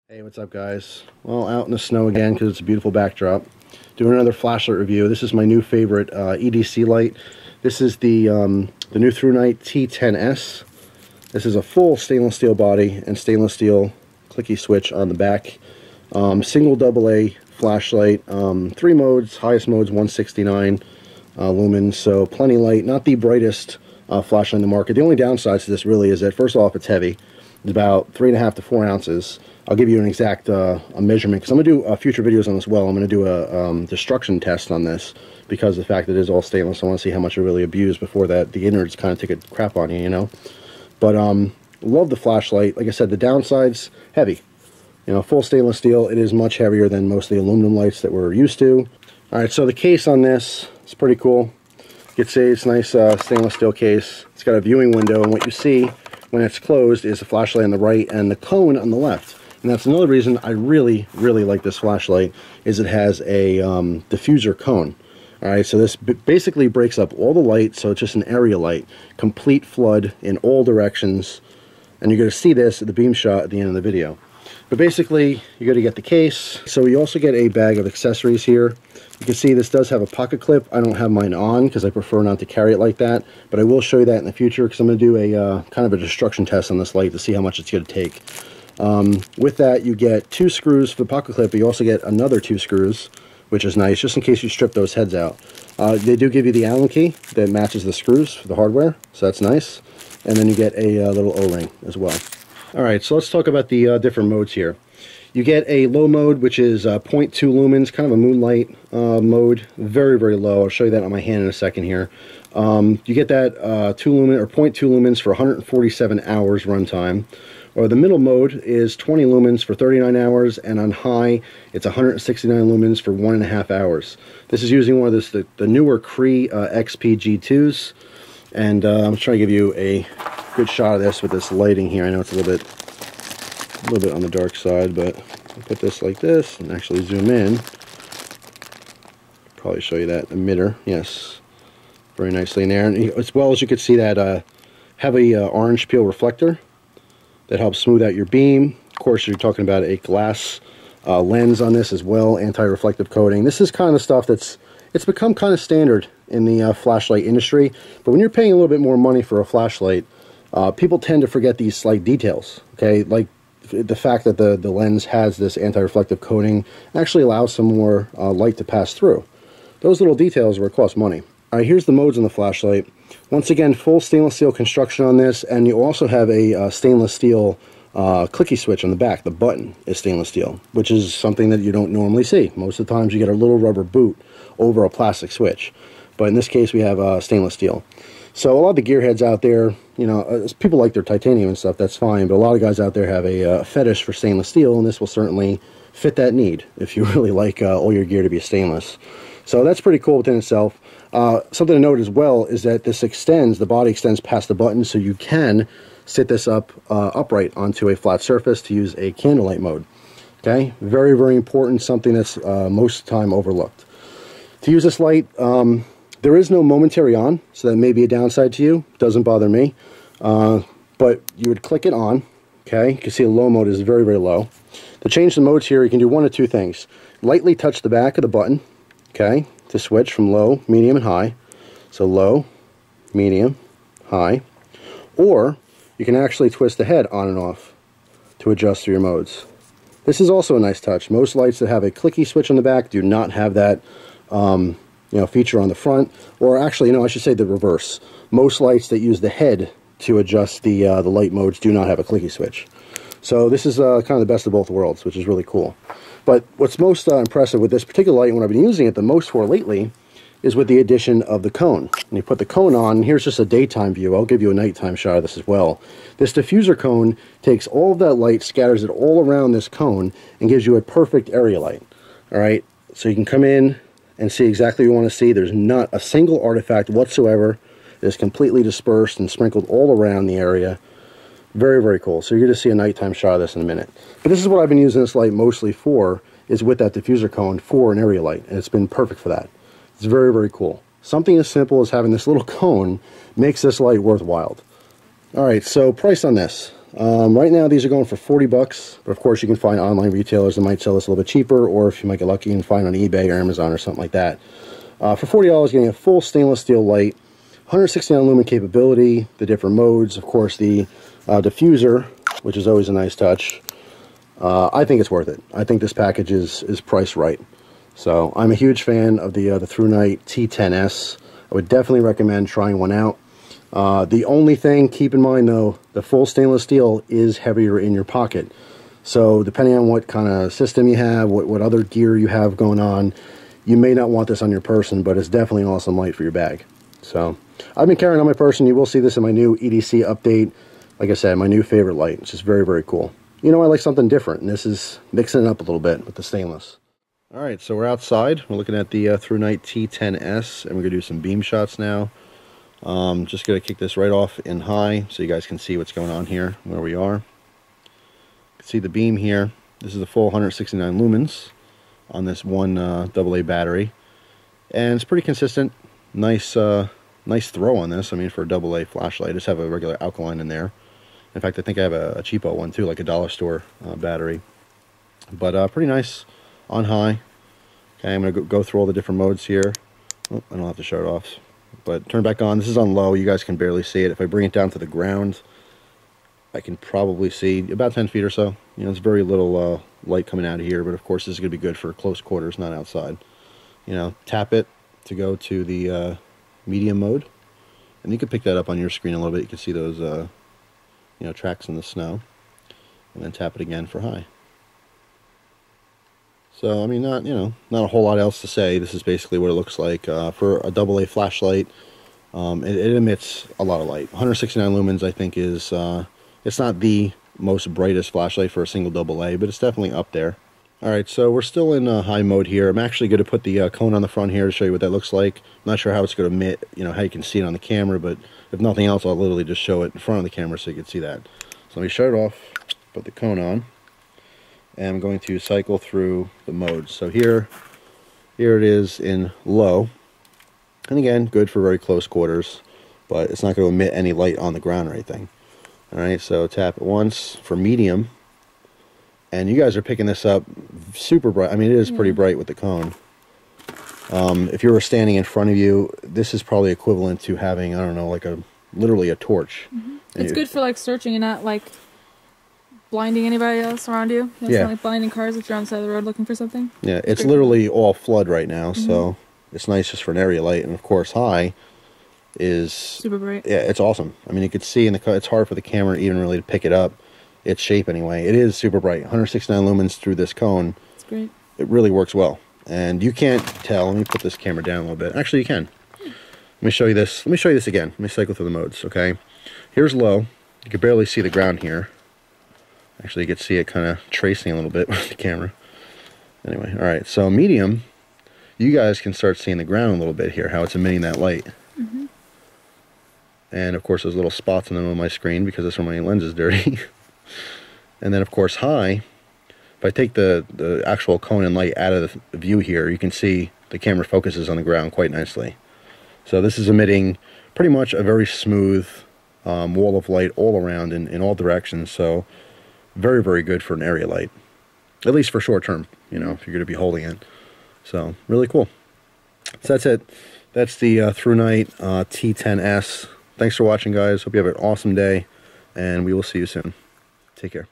Hey, what's up guys? Well, out in the snow again because it's a beautiful backdrop. Doing another flashlight review. This is my new favorite EDC light. This is the new Thrunite T10S. This is a full stainless steel body and stainless steel clicky switch on the back. Single AA flashlight, 3 modes, highest mode's 169 lumens, so plenty light. Not the brightest flashlight in the market. The only downside to this really is that first off, it's heavy. It's about 3.5 to 4 ounces. I'll give you an exact a measurement because I'm going to do future videos on this. I'm going to do a destruction test on this because of the fact that it is all stainless. I want to see how much it really abused before that the innards kind of take a crap on you, you know. But love the flashlight. Like I said, the downside's heavy. You know, full stainless steel. It is much heavier than most of the aluminum lights that we're used to. All right, so the case on this is pretty cool. You can see it's a nice stainless steel case. It's got a viewing window, and what you see when it's closed is the flashlight on the right and the cone on the left. And that's another reason I really like this flashlight, is it has a diffuser cone. Alright, so this basically breaks up all the light, so it's just an area light. Complete flood in all directions. And you're going to see this at the beam shot at the end of the video. But basically, you're going to get the case. So you also get a bag of accessories here. You can see this does have a pocket clip. I don't have mine on because I prefer not to carry it like that. But I will show you that in the future because I'm going to do a kind of a destruction test on this light to see how much it's going to take. With that, you get 2 screws for the pocket clip, but you also get another 2 screws, which is nice, just in case you strip those heads out. They do give you the Allen key that matches the screws for the hardware, so that's nice. And then you get a little O-ring as well. Alright, so let's talk about the different modes here. You get a low mode, which is 0.2 lumens, kind of a moonlight mode, very low. I'll show you that on my hand in a second here. You get that 2 lumen or 0.2 lumens for 147 hours runtime. Or the middle mode is 20 lumens for 39 hours, and on high, it's 169 lumens for 1.5 hours. This is using one of the newer Cree XP G2s, and I'm trying to give you a good shot of this with this lighting here. I know it's a little bit on the dark side, but I'll put this like this and actually zoom in. Probably show you that emitter. Yes, very nicely in there, and as well as you can see that heavy orange peel reflector that helps smooth out your beam. Of course, you're talking about a glass lens on this as well, anti-reflective coating. This is kind of stuff it's become kind of standard in the flashlight industry, but when you're paying a little bit more money for a flashlight, people tend to forget these slight details, okay? Like the fact that the lens has this anti-reflective coating actually allows some more light to pass through. Those little details where it costs money. All right, here's the modes on the flashlight. Once again, full stainless steel construction on this, and you also have a stainless steel clicky switch on the back. The button is stainless steel, which is something that you don't normally see. Most of the times you get a little rubber boot over a plastic switch, but in this case we have stainless steel. So a lot of the gearheads out there, you know, people like their titanium and stuff, that's fine, but a lot of guys out there have a fetish for stainless steel, and this will certainly fit that need if you really like all your gear to be stainless. So that's pretty cool within itself. Something to note as well is that this extends, the body extends past the button, so you can sit this up upright onto a flat surface to use a candlelight mode. Okay, very important, something that's most of the time overlooked. To use this light, there is no momentary on, so that may be a downside to you. Doesn't bother me, but you would click it on. Okay, you can see the low mode is very low. To change the modes here, you can do one of 2 things. Lightly touch the back of the button, okay, to switch from low, medium, and high. So low, medium, high. Or you can actually twist the head on and off to adjust through your modes. This is also a nice touch. Most lights that have a clicky switch on the back do not have that you know, feature on the front. Or actually, no, I should say the reverse. Most lights that use the head to adjust the light modes do not have a clicky switch. So this is kind of the best of both worlds, which is really cool. But what's most impressive with this particular light, and what I've been using it the most for lately, is with the addition of the cone. When you put the cone on, here's just a daytime view. I'll give you a nighttime shot of this as well. This diffuser cone takes all of that light, scatters it all around this cone, and gives you a perfect area light. All right, so you can come in and see exactly what you want to see. There's not a single artifact whatsoever. It is completely dispersed and sprinkled all around the area. Very cool. So you're going to see a nighttime shot of this in a minute. But this is what I've been using this light mostly for, is with that diffuser cone for an area light, and it's been perfect for that. It's very cool. Something as simple as having this little cone makes this light worthwhile. Alright, so price on this. Right now these are going for 40 bucks, but of course you can find online retailers that might sell this a little bit cheaper, or if you might get lucky, you can find on eBay or Amazon or something like that. For $40, getting a full stainless steel light, 169 lumen capability, the different modes, of course the diffuser, which is always a nice touch. I think it's worth it. I think this package is priced right. So I'm a huge fan of the Thrunite T10S. I would definitely recommend trying one out. The only thing, keep in mind though, the full stainless steel is heavier in your pocket. So depending on what kind of system you have, what other gear you have going on, you may not want this on your person, but it's definitely an awesome light for your bag. So I've been carrying on my person. You will see this in my new EDC update. Like I said, my new favorite light. It's just very, very cool. You know, I like something different, and this is mixing it up a little bit with the stainless. All right, so we're outside. We're looking at the Thrunite T10S, and we're going to do some beam shots now. Just going to kick this right off in high so you guys can see what's going on here, where we are. You can see the beam here. This is a full 169 lumens on this one AA battery. And it's pretty consistent. Nice throw on this. I mean, for a AA flashlight, I just have a regular alkaline in there. In fact, I think I have a cheapo one too, like a dollar store battery. But pretty nice on high. Okay, I'm going to go through all the different modes here. Oh, I don't have to show it off. But turn back on. This is on low. You guys can barely see it. If I bring it down to the ground, I can probably see about 10 feet or so. You know, it's very little light coming out of here, but of course this is going to be good for close quarters, not outside. You know, tap it to go to the medium mode. And you can pick that up on your screen a little bit. You can see those, you know, tracks in the snow. And then tap it again for high. So, I mean, not a whole lot else to say. This is basically what it looks like. For a AA flashlight, it emits a lot of light. 169 lumens, I think, is, it's not the most brightest flashlight for a single AA, but it's definitely up there. All right, so we're still in high mode here. I'm actually going to put the cone on the front here to show you what that looks like. I'm not sure how it's going to emit, you know, how you can see it on the camera, but if nothing else, I'll literally just show it in front of the camera so you can see that. So let me shut it off, put the cone on, and I'm going to cycle through the modes. So here it is in low, and again, good for very close quarters, but it's not going to emit any light on the ground or anything. All right, so tap it once for medium. And you guys are picking this up super bright. I mean, it is pretty bright with the cone. If you were standing in front of you, this is probably equivalent to having, I don't know, like literally a torch. It's good for like searching and not like blinding anybody else around you. It's not like blinding cars if you're on the side of the road looking for something. Yeah, it's literally all flood right now, so it's nice just for an area light. And of course, high is super bright. Yeah, it's awesome. I mean, you could see in the it's hard for the camera even really to pick it up. Its shape anyway. It is super bright. 169 lumens through this cone. It's great. It really works well. And you can't tell. Let me put this camera down a little bit. Actually, you can. Let me show you this. Let me show you this again. Let me cycle through the modes, okay? Here's low. You can barely see the ground here. Actually, you can see it kind of tracing a little bit with the camera. Anyway, all right. So medium, you guys can start seeing the ground a little bit here, how it's emitting that light. And, of course, there's little spots in the middle of my screen because that's where my lens is dirty. And then, of course, high, if I take the actual cone and light out of the view here, you can see the camera focuses on the ground quite nicely. So this is emitting pretty much a very smooth wall of light all around in all directions. So very, very good for an area light, at least for short term, you know, if you're going to be holding it. So really cool. So that's it. That's the Thrunite T10S. Thanks for watching, guys. Hope you have an awesome day, and we will see you soon. Take care.